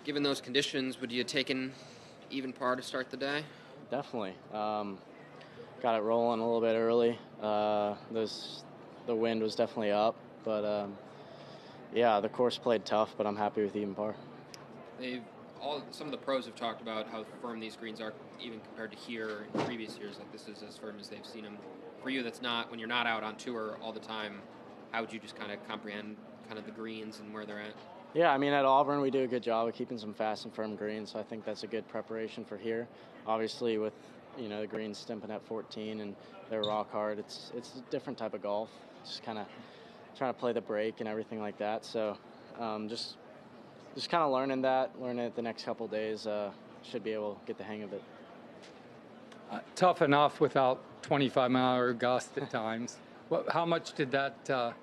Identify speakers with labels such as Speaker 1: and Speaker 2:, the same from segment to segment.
Speaker 1: Given those conditions, would you have taken even par to start the day?
Speaker 2: Definitely. Got it rolling a little bit early. The wind was definitely up, but yeah, the course played tough, but I'm happy with even par.
Speaker 1: Some of the pros have talked about how firm these greens are, even compared to here in previous years. Like, this is as firm as they've seen them. For you, when you're not out on tour all the time, how would you just kind of comprehend kind of the greens and where they're at?
Speaker 2: Yeah, I mean, at Auburn we do a good job of keeping some fast and firm greens, so I think that's a good preparation for here. Obviously, with the greens stimping at 14 and they're rock hard, it's a different type of golf. Just kind of trying to play the break and everything like that. So just kind of learning it the next couple of days. Should be able to get the hang of it.
Speaker 3: Tough enough without 25-mile-an-hour gusts at times. How much did that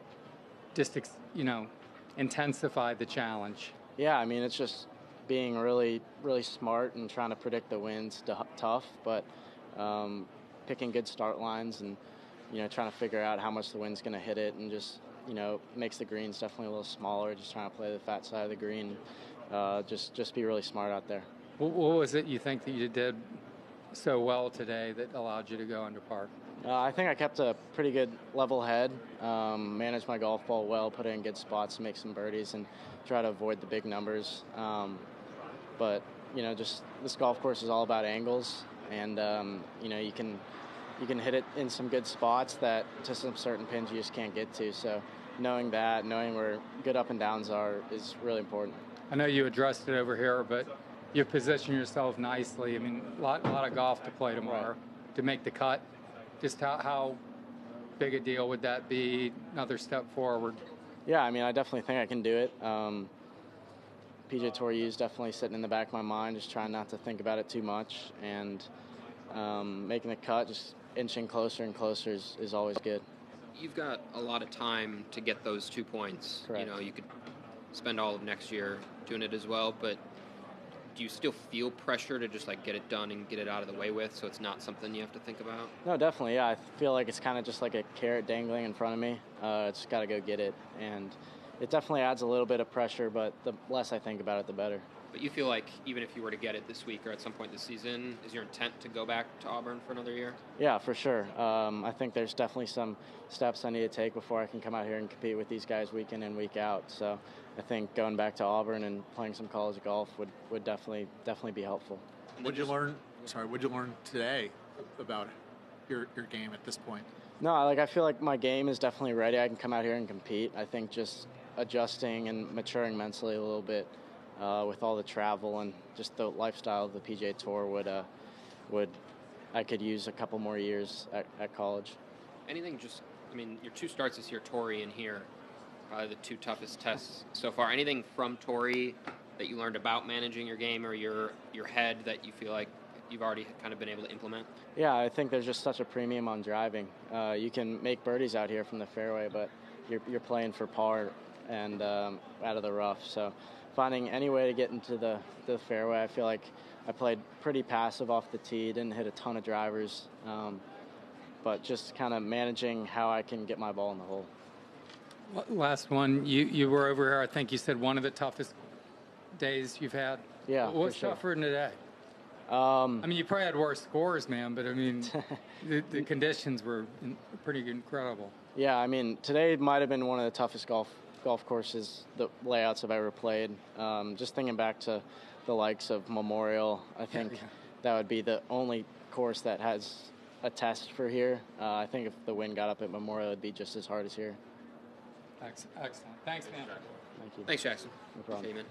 Speaker 3: intensify the challenge?
Speaker 2: Yeah, I mean, it's just being really, really smart and trying to predict the winds. Tough, but picking good start lines and trying to figure out how much the wind's going to hit it, and just makes the greens definitely a little smaller. Just trying to play the fat side of the green. Just be really smart out there.
Speaker 3: What was it you think that you did so well today that allowed you to go under par?
Speaker 2: I think I kept a pretty good level head, managed my golf ball well, put it in good spots to make some birdies, and try to avoid the big numbers. But just this golf course is all about angles, and you can hit it in some good spots that to some certain pins you just can't get to. So knowing where good up and downs are is really important.
Speaker 3: I know you addressed it over here, but you position yourself nicely. I mean, a lot of golf to play tomorrow to make the cut. Just how big a deal would that be? Another step forward.
Speaker 2: Yeah, I mean, I definitely think I can do it. PGA Tour U is definitely sitting in the back of my mind, just trying not to think about it too much, and making the cut, just inching closer and closer is always good.
Speaker 1: You've got a lot of time to get those 2 points.
Speaker 2: Correct.
Speaker 1: You could spend all of next year doing it as well, but do you still feel pressure to just get it done and get it out of the way with, so it's not something you have to think about?
Speaker 2: No, definitely. Yeah, I feel like it's kind of just like a carrot dangling in front of me. Just got to go get it, and it definitely adds a little bit of pressure, but the less I think about it, the better.
Speaker 1: But you feel like even if you were to get it this week or at some point this season, is your intent to go back to Auburn for another year?
Speaker 2: Yeah, for sure. I think there's definitely some steps I need to take before I can come out here and compete with these guys week in and week out. So I think going back to Auburn and playing some college golf would definitely be helpful.
Speaker 4: What'd you learn today about your game at this point?
Speaker 2: No, I feel like my game is definitely ready. I can come out here and compete. I think just adjusting and maturing mentally a little bit with all the travel and just the lifestyle of the PGA Tour I could use a couple more years at college.
Speaker 1: Your 2 starts this year, Torrey and here, probably the 2 toughest tests so far. Anything from Torrey that you learned about managing your game or your head that you feel like you've already kind of been able to implement?
Speaker 2: Yeah, I think there's just such a premium on driving. You can make birdies out here from the fairway, but you're playing for par and out of the rough. So finding any way to get into the fairway, I feel like I played pretty passive off the tee, didn't hit a ton of drivers, but just kind of managing how I can get my ball in the hole.
Speaker 3: Last one, you were over here, I think you said one of the toughest days you've had.
Speaker 2: Yeah,
Speaker 3: what's tougher than today? You probably had worse scores, man, but the conditions were pretty incredible.
Speaker 2: Yeah, today might have been one of the toughest golf courses, the layouts I've ever played. Just thinking back to the likes of Memorial, I think that would be the only course that has a test for here. I think if the wind got up at Memorial, it would be just as hard as here.
Speaker 3: Excellent. Thanks, man.
Speaker 2: Thank you.
Speaker 1: Thanks, Jackson.
Speaker 2: No problem.
Speaker 1: See you, man.